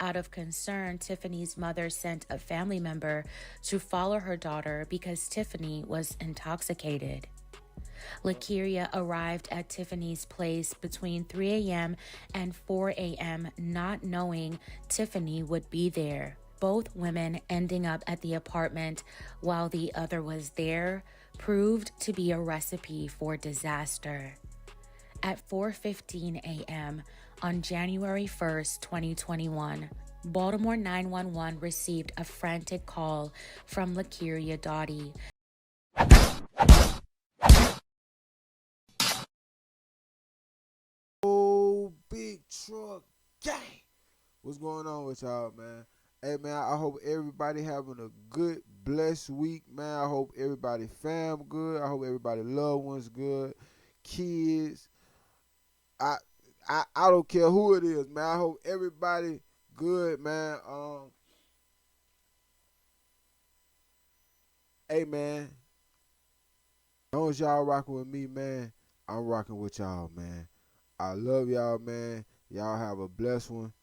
Out of concern, Tiffany's mother sent a family member to follow her daughter because Tiffany was intoxicated. Lakeria arrived at Tiffany's place between 3 a.m. and 4 a.m., not knowing Tiffany would be there. Both women ending up at the apartment while the other was there proved to be a recipe for disaster. At 4:15 a.m. on January 1st, 2021, Baltimore 911 received a frantic call from Lakeria Doughty. Oh, big truck gang. What's going on with y'all, man? Hey, man, I hope everybody having a good, blessed week, man. I hope everybody fam good. I hope everybody loved ones good. Kids. I I don't care who it is, man. I hope everybody good, man. Hey, man. As long as y'all rocking with me, man, I'm rocking with y'all, man. I love y'all, man. Y'all have a blessed one.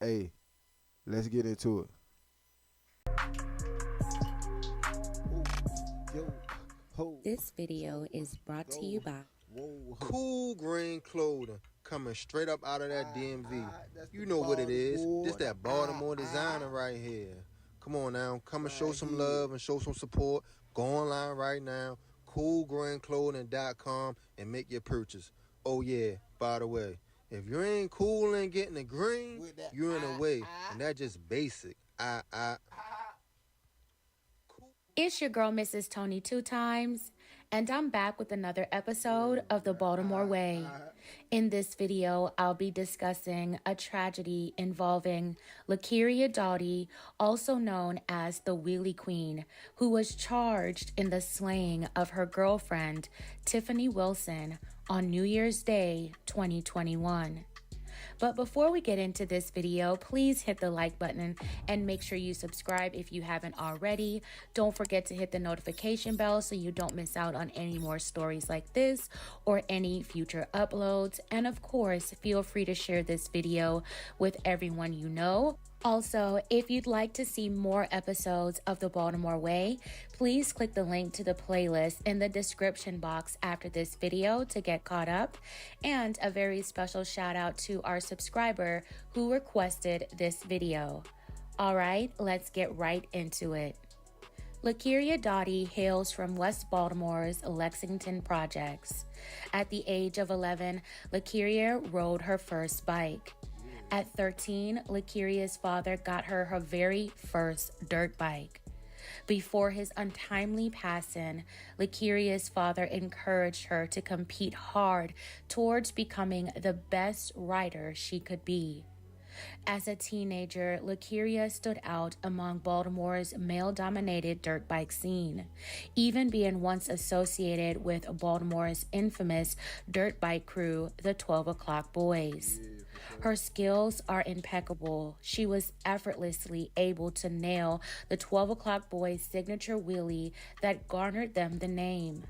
Hey, let's get into it. This video is brought to you by Cool Green Clothing, coming straight up out of that DMV. You know what it is. This that Baltimore designer right here. Come on now, come and show some love and show some support. Go online right now, coolgreenclothing.com, and make your purchase. Oh yeah, by the way, if you ain't cool and getting the green, you're in the way, and that's just basic. It's your girl, Mrs. Tony, 2 times, and I'm back with another episode of The Baltimore Way. In this video, I'll be discussing a tragedy involving Lakeria Doughty, also known as the Wheelie Queen, who was charged in the slaying of her girlfriend, Tiffany Wilson, on New Year's Day, 2021. But before we get into this video, please hit the like button and make sure you subscribe if you haven't already. Don't forget to hit the notification bell so you don't miss out on any more stories like this or any future uploads. And of course, feel free to share this video with everyone you know. Also, if you'd like to see more episodes of The Baltimore Way, please click the link to the playlist in the description box after this video to get caught up. And a very special shout out to our subscriber who requested this video. All right, let's get right into it. Lakeria Doughty hails from West Baltimore's Lexington projects. At the age of 11, Lakeria rode her first bike. At 13, Lakeria's father got her her very first dirt bike. Before his untimely passing, Lakeria's father encouraged her to compete hard towards becoming the best rider she could be. As a teenager, Lakeria stood out among Baltimore's male-dominated dirt bike scene, even being once associated with Baltimore's infamous dirt bike crew, the 12 O'Clock Boys. Her skills are impeccable. She was effortlessly able to nail the 12 O'Clock Boys' signature wheelie that garnered them the name.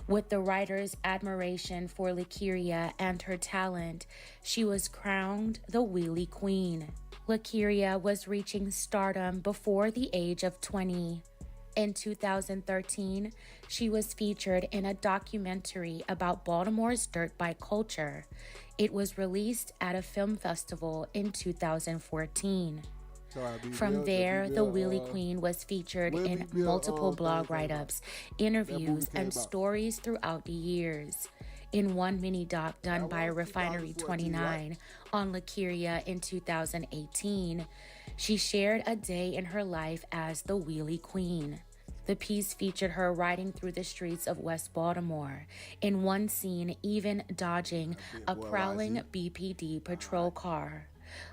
With the writer's admiration for Lakeria and her talent, she was crowned the Wheelie Queen. Lakeria was reaching stardom before the age of 20. In 2013, she was featured in a documentary about Baltimore's dirt bike culture. It was released at a film festival in 2014. From there, the Wheelie Queen was featured in multiple blog write-ups, interviews, and stories throughout the years. In one mini-doc done by Refinery 29 on Lakeria in 2018, she shared a day in her life as the Wheelie Queen. The piece featured her riding through the streets of West Baltimore, in one scene even dodging a prowling BPD patrol car.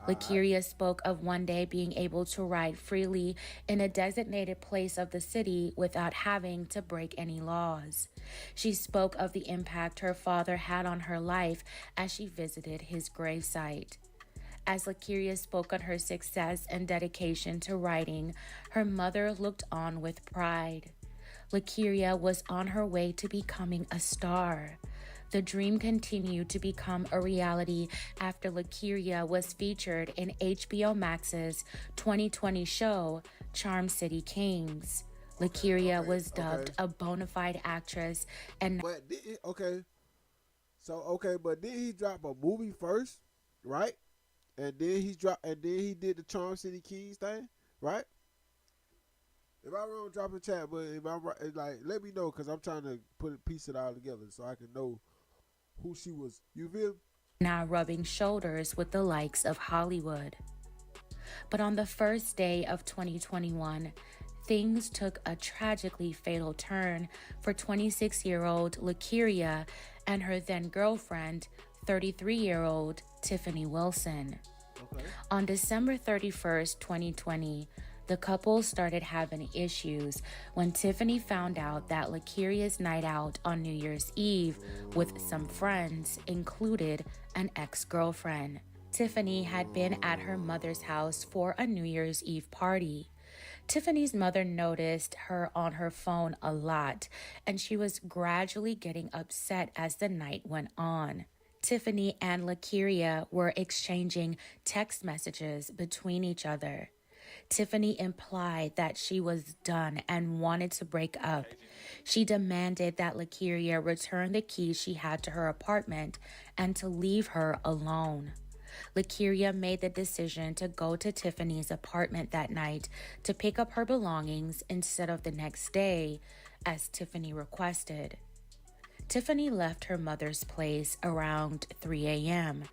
Lakeria spoke of one day being able to ride freely in a designated place of the city without having to break any laws. She spoke of the impact her father had on her life as she visited his gravesite. As Lakeria spoke on her success and dedication to writing, her mother looked on with pride. Lakeria was on her way to becoming a star. The dream continued to become a reality after LaKeria was featured in HBO Max's 2020 show, Charm City Kings. LaKeria was dubbed a bona fide actress and But but then he drop a movie first, right? And then he did the Charm City Kings thing, right? If I'm wrong, drop a chat. But if I'm right, like, let me know, because I'm trying to piece it all together so I can know who she was. You feel? Now rubbing shoulders with the likes of Hollywood. But on the first day of 2021, things took a tragically fatal turn for 26-year-old LaKeria and her then girlfriend, 33-year-old Tiffany Wilson. Okay. On December 31st, 2020, the couple started having issues when Tiffany found out that LaKeria's night out on New Year's Eve with some friends included an ex-girlfriend. Tiffany had been at her mother's house for a New Year's Eve party. Tiffany's mother noticed her on her phone a lot, and she was gradually getting upset as the night went on. Tiffany and LaKeria were exchanging text messages between each other. Tiffany implied that she was done and wanted to break up. She demanded that LaKeria return the keys she had to her apartment and to leave her alone. LaKeria made the decision to go to Tiffany's apartment that night to pick up her belongings instead of the next day, as Tiffany requested. Tiffany left her mother's place around 3 a.m.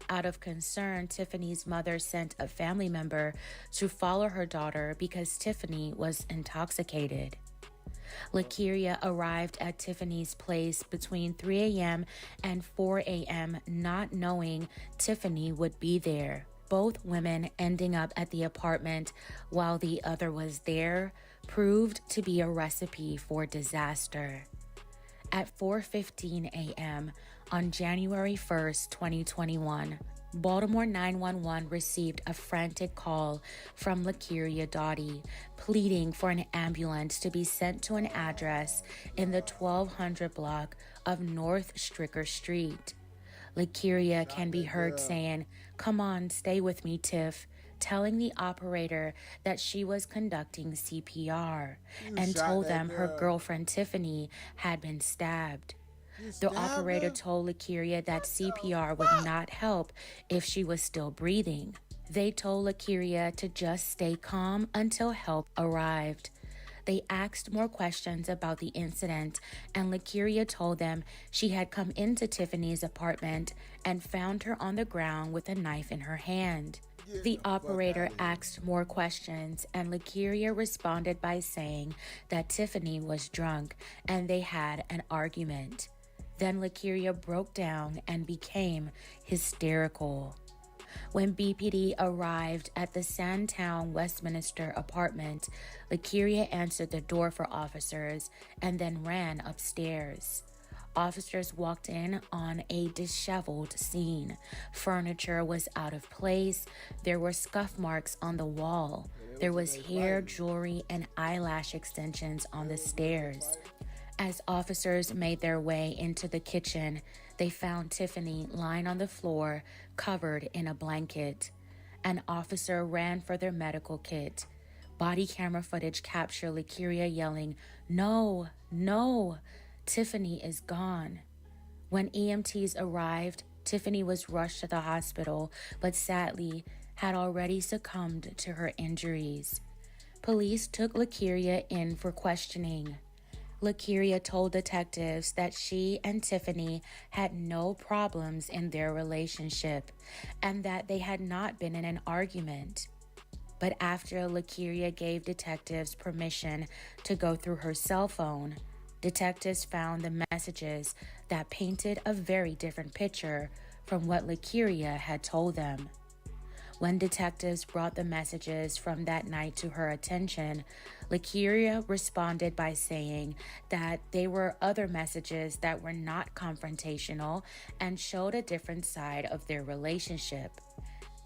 Out of concern, Tiffany's mother sent a family member to follow her daughter because Tiffany was intoxicated. LaKeria arrived at Tiffany's place between 3 a.m. and 4 a.m. not knowing Tiffany would be there. Both women ending up at the apartment while the other was there proved to be a recipe for disaster. At 4:15 a.m. on January 1st, 2021, Baltimore 911 received a frantic call from LaKeria Doughty, pleading for an ambulance to be sent to an address in the 1200 block of North Stricker Street. LaKeria can be heard saying, "Come on, stay with me, Tiff," telling the operator that she was conducting CPR and told them her girlfriend Tiffany had been stabbed. The operator told LaKeria that CPR would not help if she was still breathing. They told LaKeria to just stay calm until help arrived. They asked more questions about the incident, and LaKeria told them she had come into Tiffany's apartment and found her on the ground with a knife in her hand. The operator asked more questions, and LaKeria responded by saying that Tiffany was drunk and they had an argument. Then LaKeria broke down and became hysterical. When BPD arrived at the Sandtown Westminster apartment, LaKeria answered the door for officers and then ran upstairs. Officers walked in on a disheveled scene. Furniture was out of place. There were scuff marks on the wall. There was hair, jewelry, and eyelash extensions on the stairs. As officers made their way into the kitchen, they found Tiffany lying on the floor, covered in a blanket. An officer ran for their medical kit. Body camera footage captured LaKeria yelling, "No, no, Tiffany is gone." When EMTs arrived, Tiffany was rushed to the hospital, but sadly had already succumbed to her injuries. Police took LaKeria in for questioning. LaKeria told detectives that she and Tiffany had no problems in their relationship and that they had not been in an argument. But after LaKeria gave detectives permission to go through her cell phone, detectives found the messages that painted a very different picture from what LaKeria had told them. When detectives brought the messages from that night to her attention, LaKeria responded by saying that they were other messages that were not confrontational and showed a different side of their relationship.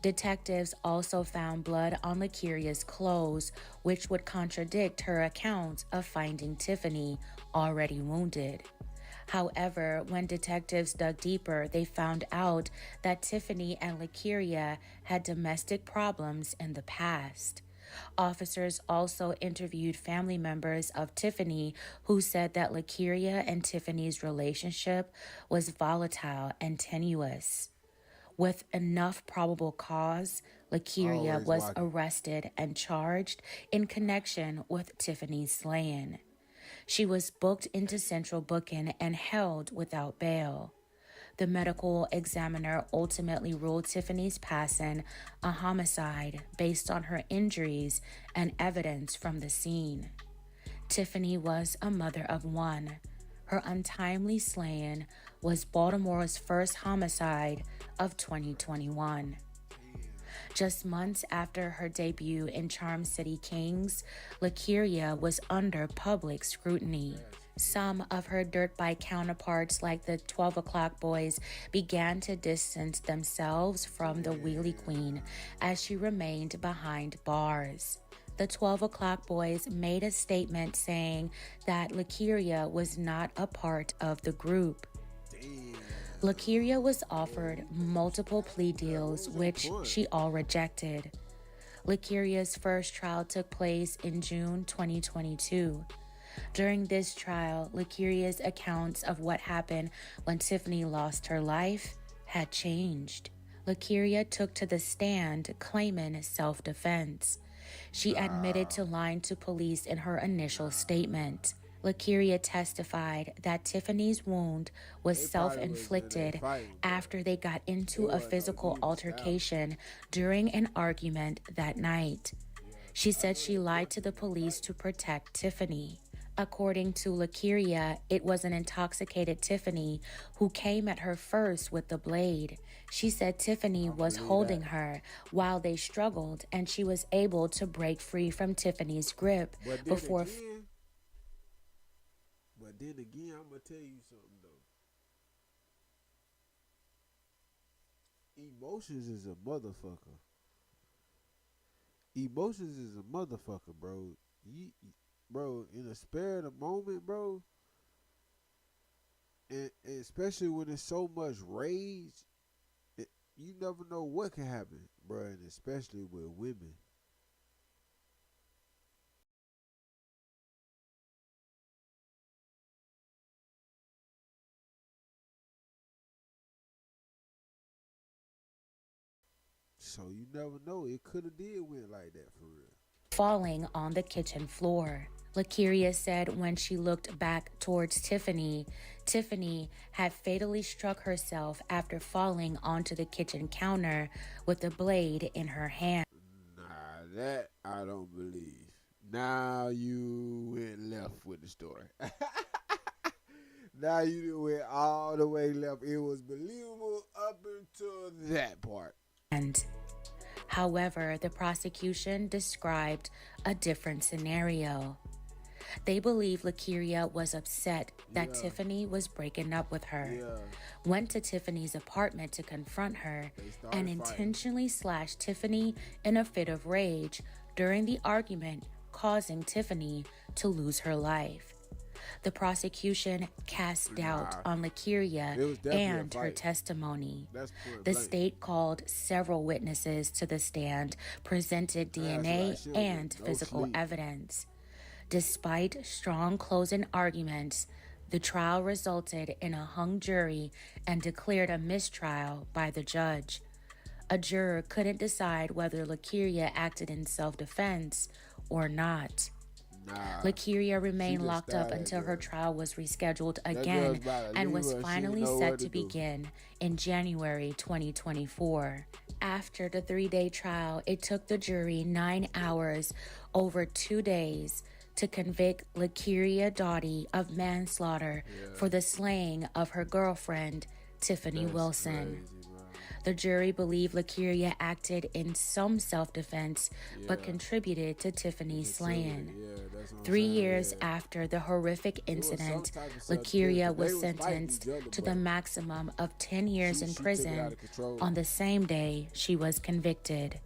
Detectives also found blood on LaKeria's clothes, which would contradict her account of finding Tiffany already wounded. However, when detectives dug deeper, they found out that Tiffany and Lakeria had domestic problems in the past. Officers also interviewed family members of Tiffany who said that Lakeria and Tiffany's relationship was volatile and tenuous. With enough probable cause, Lakeria was arrested and charged in connection with Tiffany's slaying. She was booked into central booking and held without bail. The medical examiner ultimately ruled Tiffany's passing a homicide based on her injuries and evidence from the scene. Tiffany was a mother of one. Her untimely slaying was Baltimore's first homicide of 2021. Just months after her debut in Charm City Kings, Lakeria was under public scrutiny. Some of her dirt bike counterparts, like the 12 O'Clock Boys, began to distance themselves from the Wheelie Queen as she remained behind bars. The 12 O'Clock Boys made a statement saying that Lakeria was not a part of the group. Lakeria was offered multiple plea deals, which she all rejected. Lakeria's first trial took place in June 2022. During this trial, Lakeria's accounts of what happened when Tiffany lost her life had changed. Lakeria took to the stand claiming self-defense. She admitted to lying to police in her initial statement. Lakeria testified that Tiffany's wound was self-inflicted after they got into a physical altercation during an argument that night. She said she lied to the police to protect Tiffany. According to Lakeria, it was an intoxicated Tiffany who came at her first with the blade. She said Tiffany was holding her while they struggled, and she was able to break free from Tiffany's grip before... But then again, I'm going to tell you something, though. Emotions is a motherfucker. Emotions is a motherfucker, bro. Bro, in a spare of the moment, bro, and especially when there's so much rage, you never know what can happen, bro, and especially with women. So you never know. It could have did went like that for real. Falling on the kitchen floor. Lakeria said when she looked back towards Tiffany, Tiffany had fatally struck herself after falling onto the kitchen counter with a blade in her hand. Nah, that I don't believe. Now you went left with the story. Now you went all the way left. It was believable up until that part. However, the prosecution described a different scenario. They believe Lakeria was upset that Tiffany was breaking up with her, went to Tiffany's apartment to confront her, and intentionally slashed Tiffany in a fit of rage during the argument, causing Tiffany to lose her life. The prosecution cast doubt on Lakeria and her testimony. The state called several witnesses to the stand, presented DNA and physical evidence. Despite strong closing arguments, the trial resulted in a hung jury and declared a mistrial by the judge. A juror couldn't decide whether Lakeria acted in self-defense or not. Lakeria remained locked up until her trial was rescheduled again and was finally set to begin in January 2024. After the 3-day trial, it took the jury 9 hours over 2 days to convict Lakeria Doughty of manslaughter for the slaying of her girlfriend, Tiffany Wilson. The jury believed Lakeria acted in some self-defense, but contributed to Tiffany's slaying. 3 years after the horrific incident, Lakeria was sentenced to the maximum of 10 years in prison on the same day she was convicted.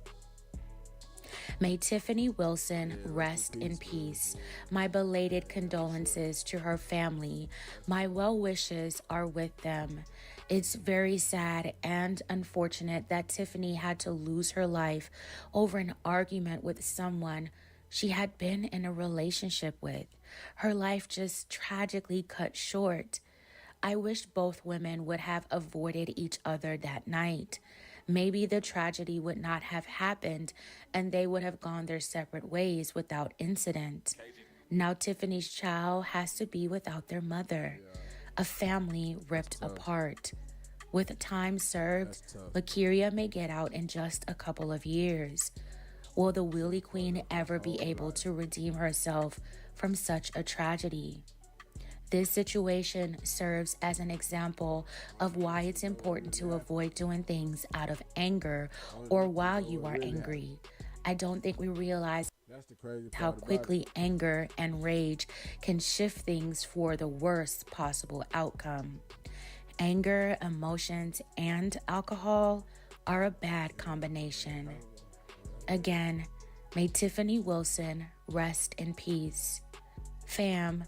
May Tiffany Wilson rest in peace. My belated condolences to her family. My well wishes are with them. It's very sad and unfortunate that Tiffany had to lose her life over an argument with someone she had been in a relationship with. Her life just tragically cut short. I wish both women would have avoided each other that night. Maybe the tragedy would not have happened and they would have gone their separate ways without incident. Now Tiffany's child has to be without their mother, a family ripped apart. With time served, Lakeria may get out in just a couple of years. Will the Wheelie Queen ever be able to redeem herself from such a tragedy? This situation serves as an example of why it's important to avoid doing things out of anger or while you are angry. I don't think we realize how quickly anger and rage can shift things for the worst possible outcome. Anger, emotions, and alcohol are a bad combination. Again, may Tiffany Wilson rest in peace. Fam,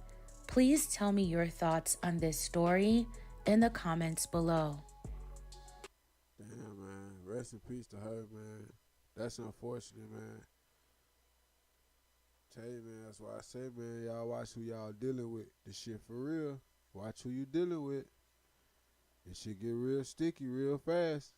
please tell me your thoughts on this story in the comments below. Damn, man. Rest in peace to her, man. That's unfortunate, man. Tell you, man, that's why I say, man, y'all watch who y'all dealing with. This shit for real. Watch who you dealing with. This shit get real sticky real fast.